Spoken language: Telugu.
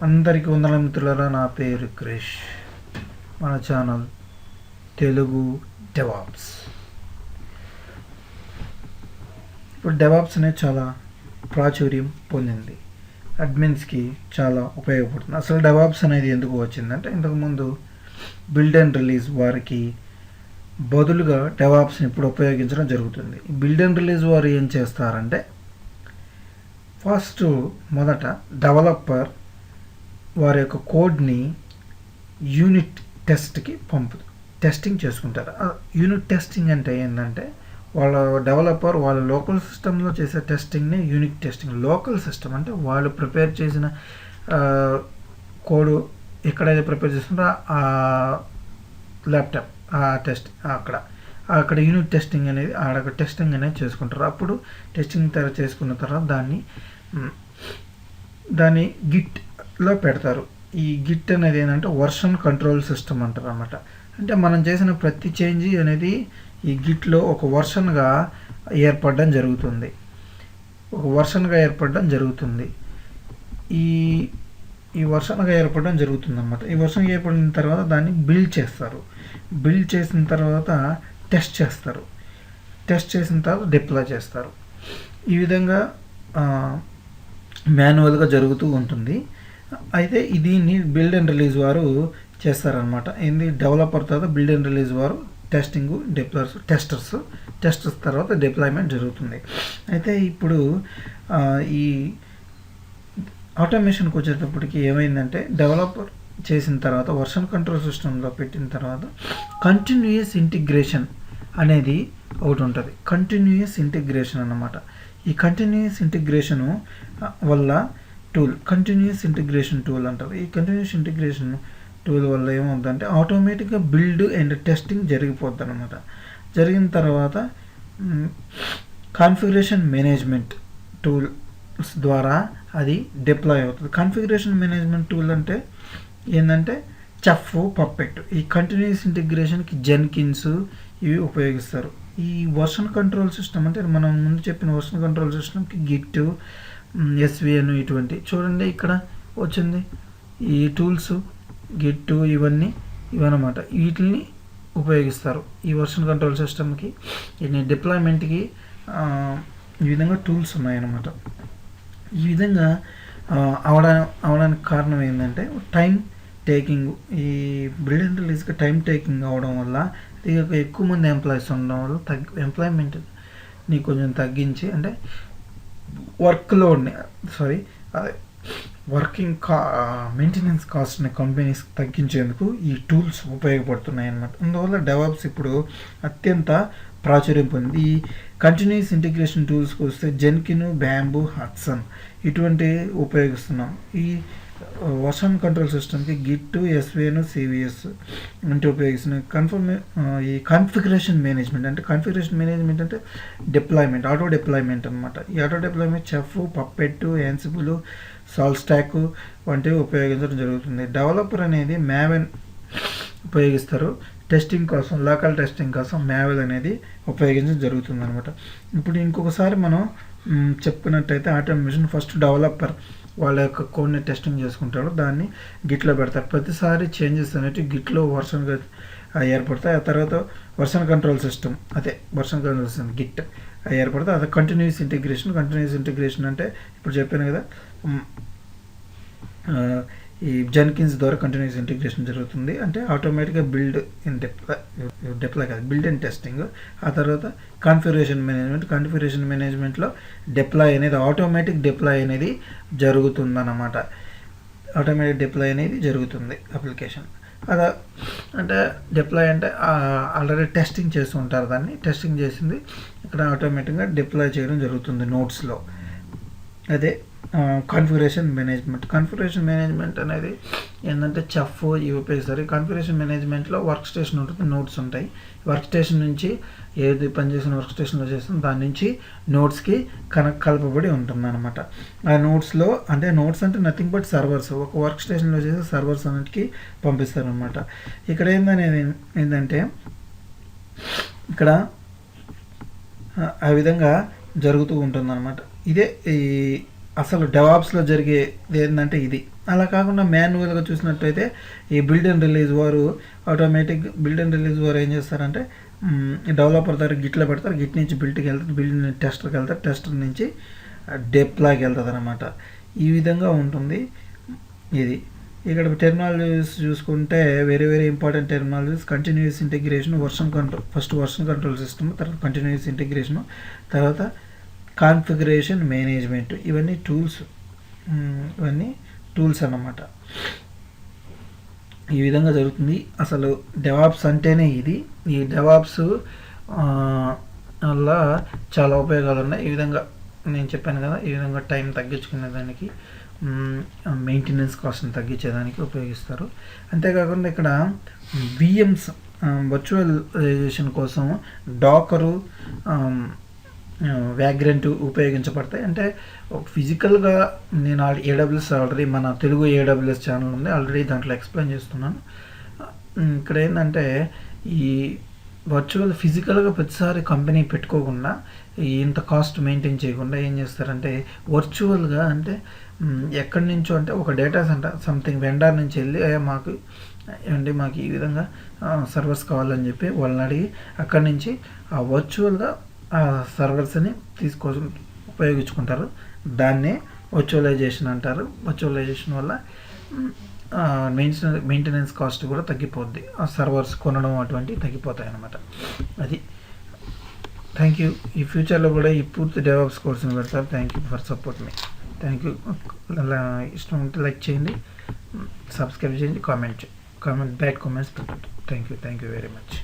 అందరికీ వందల మిత్రులారా, నా పేరు క్రిష్. మన ఛానల్ తెలుగు డెవాప్స్. ఇప్పుడు డెవాప్స్ అనేది చాలా ప్రాచుర్యం పొందింది, అడ్మిన్స్కి చాలా ఉపయోగపడుతుంది. అసలు డెవాప్స్ అనేది ఎందుకు వచ్చిందంటే, ఇంతకుముందు బిల్డ్ అండ్ రిలీజ్ వారికి బదులుగా డెవాప్స్ని ఇప్పుడు ఉపయోగించడం జరుగుతుంది. బిల్డ్ అండ్ రిలీజ్ వారు ఏం చేస్తారంటే, మొదట డెవలపర్ వారి యొక్క కోడ్ని యూనిట్ టెస్ట్కి టెస్టింగ్ చేసుకుంటారు. యూనిట్ టెస్టింగ్ అంటే ఏంటంటే, వాళ్ళ డెవలపర్ వాళ్ళ లోకల్ సిస్టంలో చేసే టెస్టింగ్ని యూనిట్ టెస్టింగ్. లోకల్ సిస్టమ్ అంటే వాళ్ళు ప్రిపేర్ చేసిన కోడ్ ఎక్కడైతే ప్రిపేర్ చేస్తుందో ఆ ల్యాప్టాప్, ఆ టెస్ట్ అక్కడ యూనిట్ టెస్టింగ్ అనేది టెస్టింగ్ అనేది చేసుకుంటారు. అప్పుడు టెస్టింగ్ చేసుకున్న తర్వాత దాన్ని గిట్లో పెడతారు. ఈ గిట్ అనేది ఏంటంటే వర్షన్ కంట్రోల్ సిస్టమ్ అంటారు అన్నమాట. అంటే మనం చేసిన ప్రతి చేంజ్ అనేది ఈ గిట్లో ఒక వర్షన్గా ఏర్పడడం జరుగుతుంది. ఈ వర్షన్గా ఏర్పడడం జరుగుతుంది అన్నమాట. ఈ వర్షన్ ఏర్పడిన తర్వాత దాన్ని బిల్డ్ చేస్తారు. బిల్డ్ చేసిన తర్వాత టెస్ట్ చేసిన తర్వాత డిప్లాయ్ చేస్తారు. ఈ విధంగా మాన్యువల్గా జరుగుతూ ఉంటుంది. అయితే దీన్ని బిల్డ్ అండ్ రిలీజ్ వారు చేస్తారనమాట. ఏంది, డెవలపర్ తర్వాత బిల్డ్ అండ్ రిలీజ్ వారు టెస్టింగ్, టెస్టర్స్ తర్వాత డిప్లాయ్మెంట్ జరుగుతుంది. అయితే ఇప్పుడు ఈ ఆటోమేషన్కి వచ్చేటప్పటికి ఏమైందంటే, డెవలపర్ చేసిన తర్వాత వర్షన్ కంట్రోల్ సిస్టంలో పెట్టిన తర్వాత కంటిన్యూయస్ ఇంటిగ్రేషన్ అనేది ఒకటి ఉంటుంది. కంటిన్యూయస్ ఇంటిగ్రేషన్ అన్నమాట. ఈ కంటిన్యూయస్ ఇంటిగ్రేషను వల్ల కంటిన్యూయస్ ఇంటిగ్రేషన్ టూల్ అంటారు. ఈ కంటిన్యూయస్ ఇంటిగ్రేషన్ టూల్ వల్ల ఏమవుతుందంటే, ఆటోమేటిక్గా బిల్డ్ అండ్ టెస్టింగ్ జరిగిపోద్ది అనమాట. జరిగిన తర్వాత కాన్ఫిగరేషన్ మేనేజ్మెంట్ టూల్స్ ద్వారా అది డిప్లాయ్ అవుతుంది. కాన్ఫిగరేషన్ మేనేజ్మెంట్ టూల్ అంటే ఏంటంటే చెఫ్, పప్పెట్. ఈ కంటిన్యూయస్ ఇంటిగ్రేషన్కి జెన్కిన్స్ ఇవి ఉపయోగిస్తారు. ఈ వర్షన్ కంట్రోల్ సిస్టమ్ అంటే మనం ముందు చెప్పిన వర్షన్ కంట్రోల్ సిస్టమ్కి గిట్, ఎస్విఎన్ ఇటువంటి చూడండి ఇక్కడ వచ్చింది. ఈ టూల్స్ గిట్ ఇవన్నమాట, వీటిని ఉపయోగిస్తారు ఈ వర్షన్ కంట్రోల్ సిస్టమ్కి. డిప్లాయ్మెంట్కి ఈ విధంగా టూల్స్ ఉన్నాయన్నమాట. ఈ విధంగా అవడానికి కారణం ఏంటంటే టైం టేకింగ్. ఈ బిల్డ్ అండ్ రిలీజ్కి టైం టేకింగ్ అవడం వల్ల, ఎక్కువ మంది ఎంప్లాయీస్ ఉండడం వల్ల ఎంప్లాయ్మెంట్ని కొంచెం తగ్గించి, అంటే మెయింటెనెన్స్ కాస్ట్ని కంపెనీస్ తగ్గించేందుకు ఈ టూల్స్ ఉపయోగపడుతున్నాయి అన్నమాట. అందువల్ల డెవాప్స్ ఇప్పుడు అత్యంత ప్రాచుర్యం పొందింది. ఈ కంటిన్యూస్ ఇంటిగ్రేషన్ టూల్స్కి వస్తే జెన్కిన్, బ్యాంబూ, హడ్సన్ ఇటువంటి ఉపయోగిస్తున్నాం. ఈ వర్షన్ కంట్రోల్ సిస్టమ్కి గిట్, ఎస్విఎన్, సివిఎస్ అంటే ఉపయోగిస్తున్నాం. ఈ కాన్ఫిగరేషన్ మేనేజ్మెంట్ అంటే డిప్లాయ్మెంట్, ఆటో డిప్లాయ్మెంట్ అనమాట. ఈ auto deployment chef, puppet, Ansible, సాల్ స్టాక్ వంటివి ఉపయోగించడం జరుగుతుంది. డెవలపర్ అనేది మ్యావెన్ ఉపయోగిస్తారు. టెస్టింగ్ కోసం, లోకల్ టెస్టింగ్ కోసం మ్యావెల్ అనేది ఉపయోగించడం జరుగుతుంది అనమాట. ఇప్పుడు ఇంకొకసారి మనం చెప్పుకున్నట్టయితే, ఆటోమేషన్ ఫస్ట్ డెవలపర్ వాళ్ళ యొక్క కోడ్ని టెస్టింగ్ చేసుకుంటాడు, దాన్ని గిట్లో పెడతారు. ప్రతిసారి చేంజెస్ అనేవి గిట్లో వర్షన్గా ఏర్పడతాయి. ఆ తర్వాత వర్షన్ కంట్రోల్ సిస్టమ్ గిట్ ఏర్పడతాయి. అది కంటిన్యూస్ ఇంటిగ్రేషన్ అంటే ఇప్పుడు చెప్పాను కదా, ఈ జెన్కిన్స్ ద్వారా కంటిన్యూస్ ఇంటిగ్రేషన్ జరుగుతుంది. అంటే ఆటోమేటిక్గా బిల్డ్ అండ్ టెస్టింగ్. ఆ తర్వాత కాన్ఫిగరేషన్ మేనేజ్మెంట్లో ఆటోమేటిక్ డిప్లాయ్ అనేది జరుగుతుందన్నమాట. జరుగుతుంది అప్లికేషన్. అంటే డిప్లాయ్ అంటే ఆల్రెడీ టెస్టింగ్ చేస్తూ ఉంటారు. దాన్ని టెస్టింగ్ చేసింది ఇక్కడ ఆటోమేటిక్గా డిప్లాయ్ చేయడం జరుగుతుంది నోట్స్లో. అదే కాన్ఫిగరేషన్ మేనేజ్మెంట్ అనేది ఏంటంటే చెఫ్ ఇవి ఉపయోగిస్తారు. కాన్ఫిగరేషన్ మేనేజ్మెంట్లో వర్క్ స్టేషన్ ఉంటుంది, నోట్స్ ఉంటాయి. వర్క్ స్టేషన్ నుంచి ఏది పనిచేసిన వర్క్ స్టేషన్లో చేస్తుందో దాని నుంచి నోట్స్కి కలపబడి ఉంటుంది అనమాట. ఆ నోట్స్లో నోట్స్ అంటే నథింగ్ బట్ సర్వర్స్. ఒక వర్క్ స్టేషన్లో చేసి సర్వర్స్ అన్నిటికీ పంపిస్తారు అనమాట. ఇక్కడ ఏంటంటే ఇక్కడ ఆ విధంగా జరుగుతూ ఉంటుంది అనమాట. ఇదే ఈ అసలు డెవాప్స్లో జరిగేది ఏంటంటే ఇది. అలా కాకుండా మాన్యువల్గా చూసినట్టయితే ఈ బిల్డ్ అండ్ రిలీజ్ వారు ఆటోమేటిక్ బిల్డ్ అండ్ రిలీజ్ వారు ఏం చేస్తారంటే డెవలపర్ దగ్గర గిట్లో పెడతారు, గిట్ నుంచి బిల్డ్కి వెళ్తారు, బిల్డ్ టెస్టర్కి వెళ్తారు, టెస్టర్ నుంచి డెప్లాకి వెళ్తుంది అనమాట. ఈ విధంగా ఉంటుంది ఇది. ఇక్కడ టెర్మినాలజీస్ చూసుకుంటే very very important terminologies. Continuous integration, version control, first version control system, తర్వాత కంటిన్యూస్ ఇంటిగ్రేషను, తర్వాత కాన్ఫిగరేషన్ మేనేజ్మెంట్. ఇవన్నీ టూల్స్ అన్నమాట. ఈ విధంగా జరుగుతుంది. అసలు డెవాప్స్ అంటేనే ఇది. ఈ డెవాప్స్ వల్ల చాలా ఉపయోగాలు ఉన్నాయి. ఈ విధంగా నేను చెప్పాను కదా, ఈ విధంగా టైం తగ్గించుకునే దానికి, మెయింటెనెన్స్ కాస్ట్ని తగ్గించేదానికి ఉపయోగిస్తారు. అంతేకాకుండా ఇక్కడ విఎమ్స్ వర్చువలైజేషన్ కోసం డాకరు, వ్యాగ్రెంట్ ఉపయోగించబడతాయి. అంటే ఫిజికల్గా నేను ఏడబ్ల్యూఎస్ ఆల్రెడీ మన తెలుగు ఏడబ్ల్యూఎస్ ఛానల్ ఉంది, ఆల్రెడీ దాంట్లో ఎక్స్ప్లెయిన్ చేస్తున్నాను. ఇక్కడ ఏంటంటే ఈ వర్చువల్ ఫిజికల్గా ప్రతిసారి కంపెనీ పెట్టుకోకుండా, ఇంత కాస్ట్ మెయింటైన్ చేయకుండా ఏం చేస్తారంటే వర్చువల్గా, అంటే ఎక్కడి నుంచో, అంటే ఒక డేటా సెంటర్ సంథింగ్ వెండర్ నుంచి వెళ్ళి మాకు ఈ విధంగా సర్వర్స్ కావాలని చెప్పి వాళ్ళని అడిగి అక్కడి నుంచి ఆ వర్చువల్గా ఆ సర్వర్స్ని ఉపయోగించుకుంటారు. దాన్నే వర్చువలైజేషన్ అంటారు. వర్చువలైజేషన్ వల్ల మెయింటెనెన్స్ కాస్ట్ కూడా తగ్గిపోద్ది, ఆ సర్వర్స్ కొనడం అటువంటివి తగ్గిపోతాయి అన్నమాట. అది. Thank you. ఈ ఫ్యూచర్లో కూడా ఈ పూర్తి డెవలప్స్ కోర్సుని పెడతారు. Thank you for support me. Thank you. ఇష్టం ఉంటే లైక్ చేయండి, సబ్స్క్రైబ్ చేయండి, కామెంట్ బ్యాడ్ కామెంట్స్ పెట్టండి. Thank you very much.